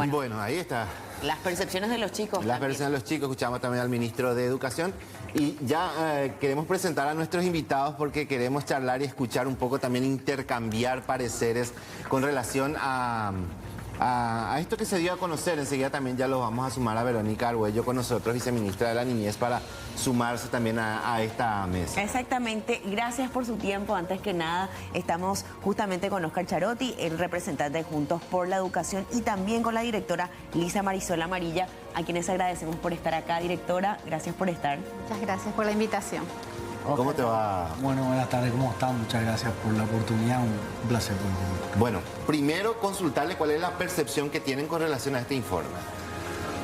Bueno, ahí está. Las percepciones de los chicos. Las percepciones de los chicos, escuchamos también al ministro de Educación. Y ya queremos presentar a nuestros invitados porque queremos charlar y escuchar un poco, también intercambiar pareceres con relación a esto que se dio a conocer. Enseguida también ya lo vamos a sumar a Verónica Argüello con nosotros, viceministra de la Niñez, para sumarse también a esta mesa. Exactamente, gracias por su tiempo. Antes que nada, estamos justamente con Óscar Charotti, el representante de Juntos por la Educación, y también con la directora Lisa Marisol Amarilla, a quienes agradecemos por estar acá. Directora, gracias por estar. Muchas gracias por la invitación. ¿Cómo te va? Bueno, buenas tardes, ¿cómo están? Muchas gracias por la oportunidad, un placer. Bueno, primero consultarle cuál es la percepción que tienen con relación a este informe.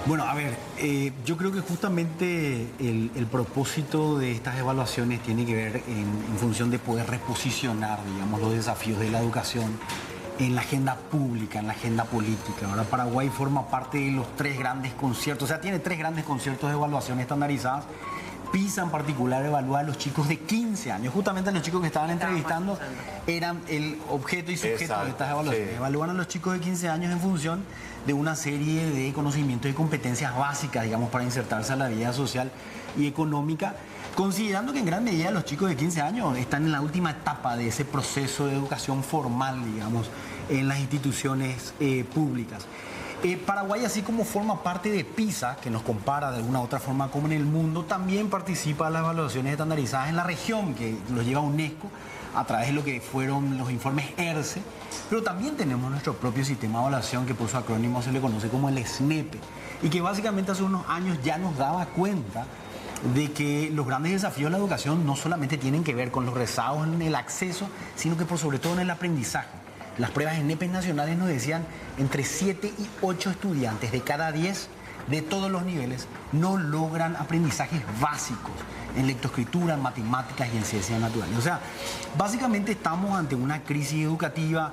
Bueno, a ver, yo creo que justamente el propósito de estas evaluaciones tiene que ver en función de poder reposicionar, digamos, los desafíos de la educación en la agenda pública, en la agenda política. Ahora Paraguay forma parte de los 3 grandes conciertos, o sea, tiene 3 grandes conciertos de evaluación estandarizadas. PISA en particular evalúa a los chicos de 15 años. Justamente los chicos que estaban entrevistando eran el objeto y sujeto de estas evaluaciones. Sí. Evalúan a los chicos de 15 años en función de una serie de conocimientos y competencias básicas, digamos, para insertarse a la vida social y económica, considerando que en gran medida los chicos de 15 años están en la última etapa de ese proceso de educación formal, digamos, en las instituciones públicas. Paraguay, así como forma parte de PISA, que nos compara de alguna u otra forma como en el mundo, también participa en las evaluaciones estandarizadas en la región, que los lleva UNESCO a través de lo que fueron los informes ERCE, pero también tenemos nuestro propio sistema de evaluación, que por su acrónimo se le conoce como el SNEPE, y que básicamente hace unos años ya nos daba cuenta de que los grandes desafíos de la educación no solamente tienen que ver con los rezagos en el acceso, sino que por sobre todo en el aprendizaje. Las pruebas en NEPES nacionales nos decían entre 7 y 8 estudiantes de cada 10 de todos los niveles no logran aprendizajes básicos en lectoescritura, en matemáticas y en ciencias naturales. O sea, básicamente estamos ante una crisis educativa,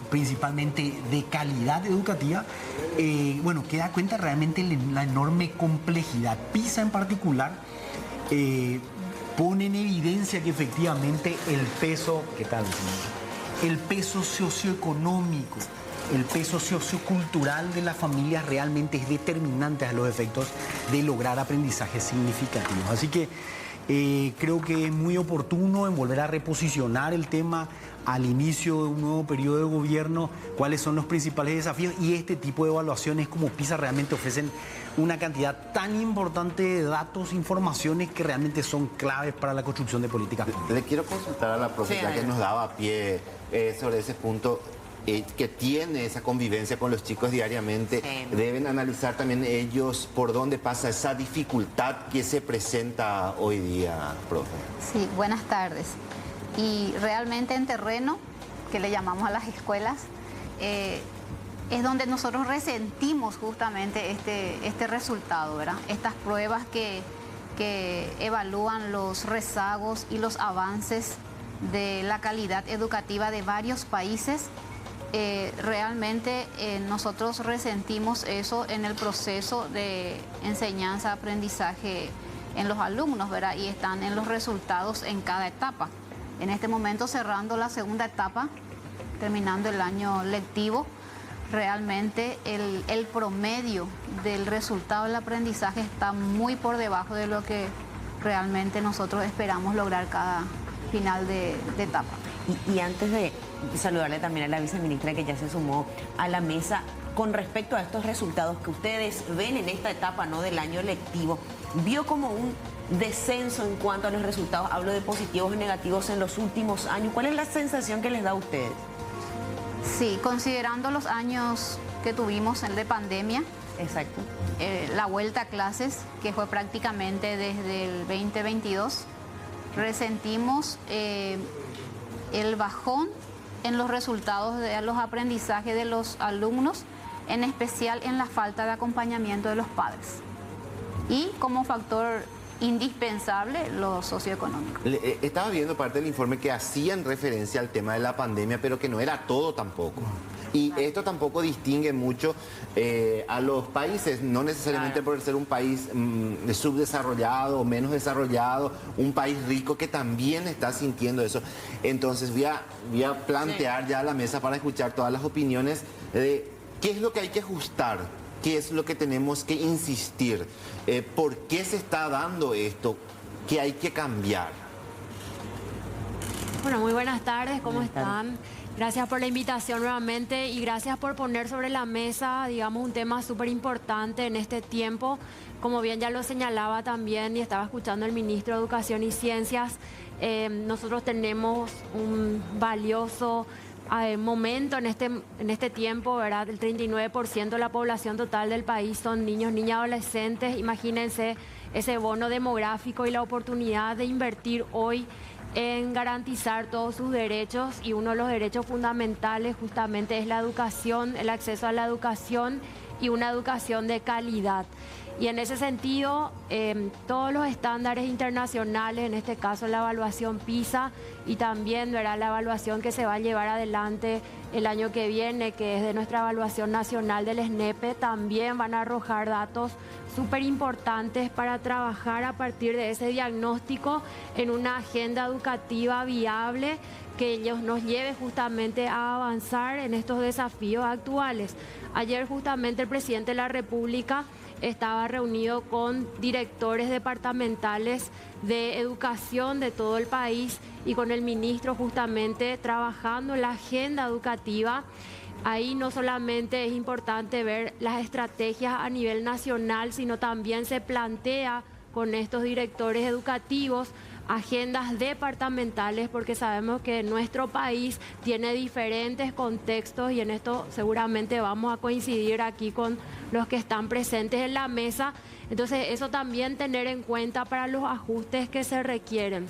principalmente de calidad educativa, que da cuenta realmente la enorme complejidad. PISA en particular pone en evidencia que efectivamente el peso... ¿Qué tal, señor? El peso socioeconómico, el peso sociocultural de las familias realmente es determinante a los efectos de lograr aprendizajes significativos. Así que creo que es muy oportuno en volver a reposicionar el tema al inicio de un nuevo periodo de gobierno, cuáles son los principales desafíos, y este tipo de evaluaciones como PISA realmente ofrecen una cantidad tan importante de datos, informaciones que realmente son claves para la construcción de políticas públicas. Le quiero consultar a la profe, ya que nos daba a pie sobre ese punto, que tiene esa convivencia con los chicos diariamente. Sí. Deben analizar también ellos por dónde pasa esa dificultad que se presenta hoy día, profe. Sí, buenas tardes. Y realmente en terreno, que le llamamos a las escuelas, es donde nosotros resentimos justamente este resultado, ¿verdad? Estas pruebas que evalúan los rezagos y los avances de la calidad educativa de varios países. Realmente nosotros resentimos eso en el proceso de enseñanza-aprendizaje en los alumnos, ¿verdad? Y están en los resultados en cada etapa. En este momento, cerrando la segunda etapa, terminando el año lectivo, realmente el promedio del resultado del aprendizaje está muy por debajo de lo que realmente nosotros esperamos lograr cada final de etapa. Y antes de saludarle también a la viceministra, que ya se sumó a la mesa, con respecto a estos resultados que ustedes ven en esta etapa, ¿no?, del año lectivo, ¿vio como un descenso en cuanto a los resultados? Hablo de positivos y negativos en los últimos años. ¿Cuál es la sensación que les da a ustedes? Sí, considerando los años que tuvimos de pandemia. Exacto. La vuelta a clases, que fue prácticamente desde el 2022, resentimos el bajón en los resultados de los aprendizajes de los alumnos, en especial en la falta de acompañamiento de los padres. Y como factor indispensable, lo socioeconómico. Estaba viendo parte del informe que hacían referencia al tema de la pandemia, pero que no era todo tampoco. Y esto tampoco distingue mucho a los países, no necesariamente por ser un país subdesarrollado o menos desarrollado, un país rico que también está sintiendo eso. Entonces voy a plantear ya a la mesa para escuchar todas las opiniones de ¿qué es lo que hay que ajustar? ¿Qué es lo que tenemos que insistir? ¿Por qué se está dando esto? ¿Qué hay que cambiar? Bueno, muy buenas tardes, ¿cómo están? Gracias por la invitación nuevamente y gracias por poner sobre la mesa, digamos, un tema súper importante en este tiempo. Como bien ya lo señalaba también y estaba escuchando el ministro de Educación y Ciencias, nosotros tenemos un valioso momento en este tiempo, ¿verdad? El 39% de la población total del país son niños, niñas, adolescentes. Imagínense ese bono demográfico y la oportunidad de invertir hoy en garantizar todos sus derechos, y uno de los derechos fundamentales justamente es la educación, el acceso a la educación y una educación de calidad. Y en ese sentido, todos los estándares internacionales, en este caso la evaluación PISA y también, ¿verdad?, la evaluación que se va a llevar adelante el año que viene, que es de nuestra evaluación nacional del SNEPE, también van a arrojar datos súper importantes para trabajar a partir de ese diagnóstico en una agenda educativa viable que ellos nos lleve justamente a avanzar en estos desafíos actuales. Ayer justamente el presidente de la República estaba reunido con directores departamentales de educación de todo el país y con el ministro justamente trabajando en la agenda educativa. Ahí no solamente es importante ver las estrategias a nivel nacional, sino también se plantea con estos directores educativos agendas departamentales, porque sabemos que nuestro país tiene diferentes contextos y en esto seguramente vamos a coincidir aquí con los que están presentes en la mesa. Entonces eso también tener en cuenta para los ajustes que se requieren.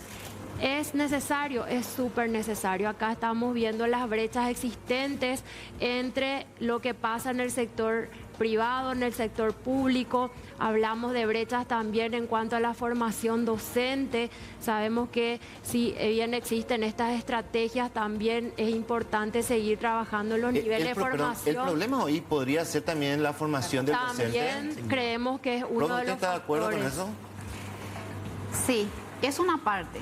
Es necesario, es súper necesario. Acá estamos viendo las brechas existentes entre lo que pasa en el sector privado, en el sector público. Hablamos de brechas también en cuanto a la formación docente. Sabemos que si bien existen estas estrategias, también es importante seguir trabajando en los niveles de formación. El problema hoy podría ser también la formación del docente. También creemos que es uno de los ¿Usted está de acuerdo con eso? Sí, es una parte.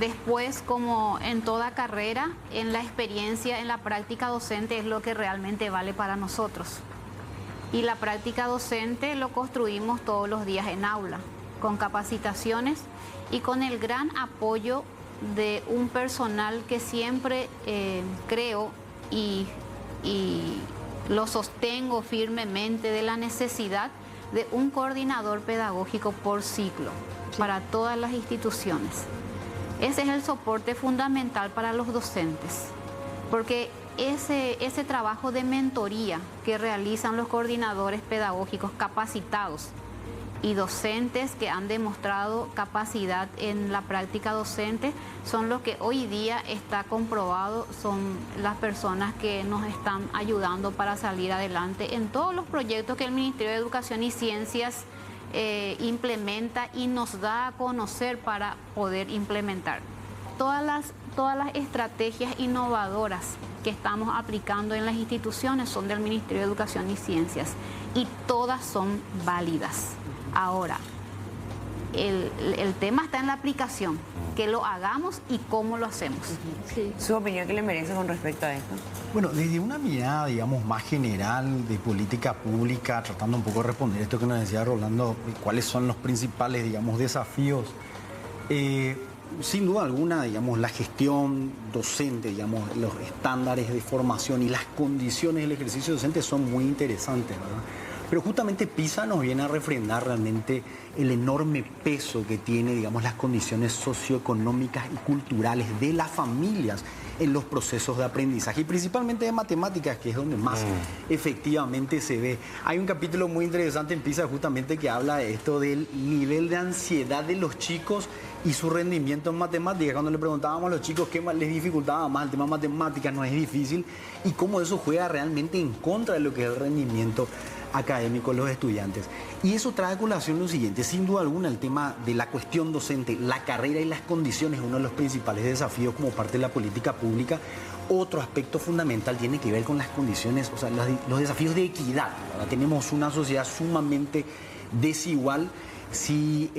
Después, como en toda carrera, en la experiencia, en la práctica docente es lo que realmente vale para nosotros. Y la práctica docente lo construimos todos los días en aula, con capacitaciones y con el gran apoyo de un personal que siempre creo y lo sostengo firmemente, de la necesidad de un coordinador pedagógico por ciclo para todas las instituciones. Ese es el soporte fundamental para los docentes, porque ese trabajo de mentoría que realizan los coordinadores pedagógicos capacitados y docentes que han demostrado capacidad en la práctica docente son los que hoy día está comprobado, son las personas que nos están ayudando para salir adelante en todos los proyectos que el Ministerio de Educación y Ciencias implementa y nos da a conocer para poder implementar. Todas las estrategias innovadoras que estamos aplicando en las instituciones son del Ministerio de Educación y Ciencias y todas son válidas. Ahora, el tema está en la aplicación, que lo hagamos y cómo lo hacemos. Sí. ¿Su opinión qué le merece con respecto a esto? Bueno, desde una mirada, digamos, más general de política pública, tratando un poco de responder esto que nos decía Rolando, cuáles son los principales, digamos, desafíos. Sin duda alguna, digamos, la gestión docente, digamos, los estándares de formación y las condiciones del ejercicio docente son muy interesantes, ¿verdad? Pero justamente PISA nos viene a refrendar realmente el enorme peso que tiene, digamos, las condiciones socioeconómicas y culturales de las familias en los procesos de aprendizaje y principalmente de matemáticas, que es donde más efectivamente se ve. Hay un capítulo muy interesante en PISA justamente que habla de esto del nivel de ansiedad de los chicos y su rendimiento en matemáticas. Cuando le preguntábamos a los chicos qué más les dificultaba más, el tema de matemáticas no es difícil, y cómo eso juega realmente en contra de lo que es el rendimiento académico de los estudiantes. Y eso trae a colación lo siguiente: sin duda alguna el tema de la cuestión docente, la carrera y las condiciones es uno de los principales desafíos como parte de la política pública. Otro aspecto fundamental tiene que ver con las condiciones, o sea, los desafíos de equidad, ¿verdad? Tenemos una sociedad sumamente desigual. y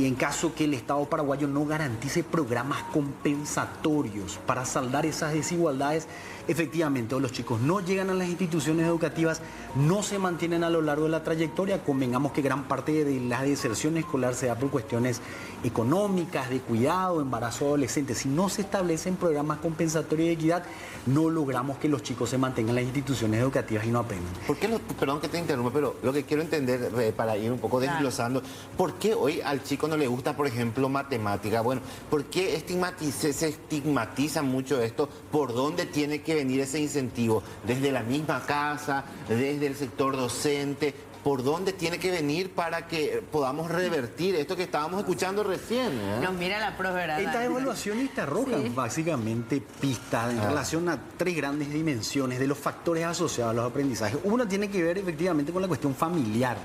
en caso que el Estado paraguayo no garantice programas compensatorios para saldar esas desigualdades, efectivamente, o los chicos no llegan a las instituciones educativas, no se mantienen a lo largo de la trayectoria. Convengamos que gran parte de la deserción escolar se da por cuestiones económicas, de cuidado, embarazo adolescente. Si no se establecen programas compensatorios de equidad, no logramos que los chicos se mantengan en las instituciones educativas y no aprendan. ¿Por qué perdón que te interrumpa, pero lo que quiero entender para ir un poco desglosando, ¿por qué hoy al chico no le gusta, por ejemplo, matemática? Bueno, ¿por qué se estigmatiza mucho esto? ¿Por dónde tiene que venir ese incentivo? ¿Desde la misma casa? ¿Desde el sector docente? ¿Por dónde tiene que venir para que podamos revertir esto que estábamos escuchando recién? Nos mira la profe, ¿verdad? Estas evaluaciones te arrojan básicamente pistas en relación a 3 grandes dimensiones de los factores asociados a los aprendizajes. Uno tiene que ver efectivamente con la cuestión familiar,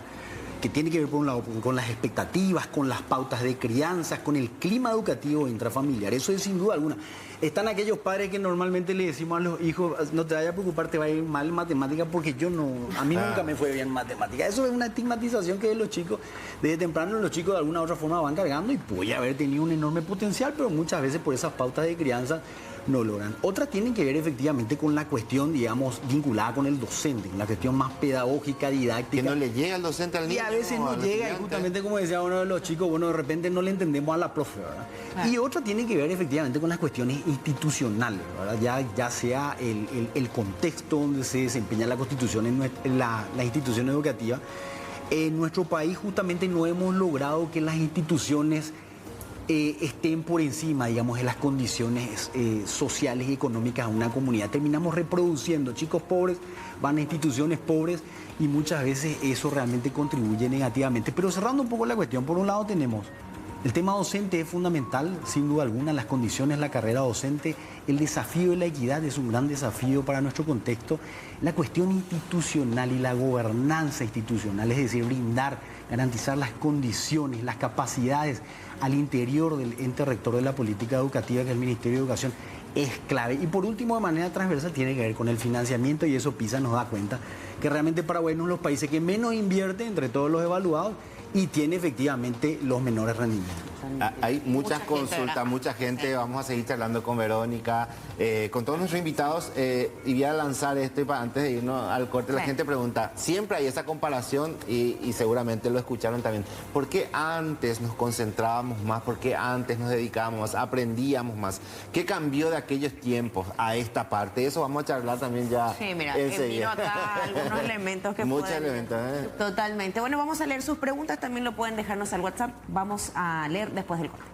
que tiene que ver por un lado con las expectativas, con las pautas de crianza, con el clima educativo intrafamiliar. Eso es sin duda alguna. Están aquellos padres que normalmente le decimos a los hijos, no te vayas a preocupar, te va a ir mal en matemática porque a mí nunca me fue bien en matemática. Eso es una estigmatización que de los chicos, desde temprano los chicos de alguna u otra forma van cargando y puede haber tenido un enorme potencial, pero muchas veces por esas pautas de crianza no logran. Otras tienen que ver efectivamente con la cuestión, digamos, vinculada con el docente, con la cuestión más pedagógica, didáctica. Que no le llega al docente al niño. Y a veces no llega, y justamente como decía uno de los chicos, bueno, de repente no le entendemos a la profe, ¿verdad? Claro. Y otra tiene que ver efectivamente con las cuestiones institucionales, ¿verdad? Ya sea el contexto donde se desempeña la Constitución en la institución educativa. En nuestro país justamente no hemos logrado que las instituciones estén por encima, digamos, de las condiciones sociales y económicas de una comunidad. Terminamos reproduciendo chicos pobres, van a instituciones pobres y muchas veces eso realmente contribuye negativamente. Pero cerrando un poco la cuestión, por un lado tenemos el tema docente, es fundamental, sin duda alguna, las condiciones, la carrera docente, el desafío de la equidad es un gran desafío para nuestro contexto, la cuestión institucional y la gobernanza institucional, es decir, garantizar las condiciones, las capacidades al interior del ente rector de la política educativa, que es el Ministerio de Educación, es clave. Y por último, de manera transversal, tiene que ver con el financiamiento, y eso PISA nos da cuenta que realmente Paraguay es uno de los países que menos invierte entre todos los evaluados y tiene efectivamente los menores rendimientos. Hay muchas consultas, mucha gente. Vamos a seguir charlando con Verónica, con todos nuestros invitados, y voy a lanzar esto y antes de irnos al corte. La gente pregunta, siempre hay esa comparación y seguramente lo escucharon también. ¿Por qué antes nos concentrábamos más? ¿Por qué antes nos dedicábamos más? ¿Aprendíamos más? ¿Qué cambió de aquellos tiempos a esta parte? Eso vamos a charlar también ya. Sí, mira, vino acá algunos elementos que muchos elementos, Totalmente. Bueno, vamos a leer sus preguntas, también lo pueden dejarnos al WhatsApp. Vamos a leer después del corte.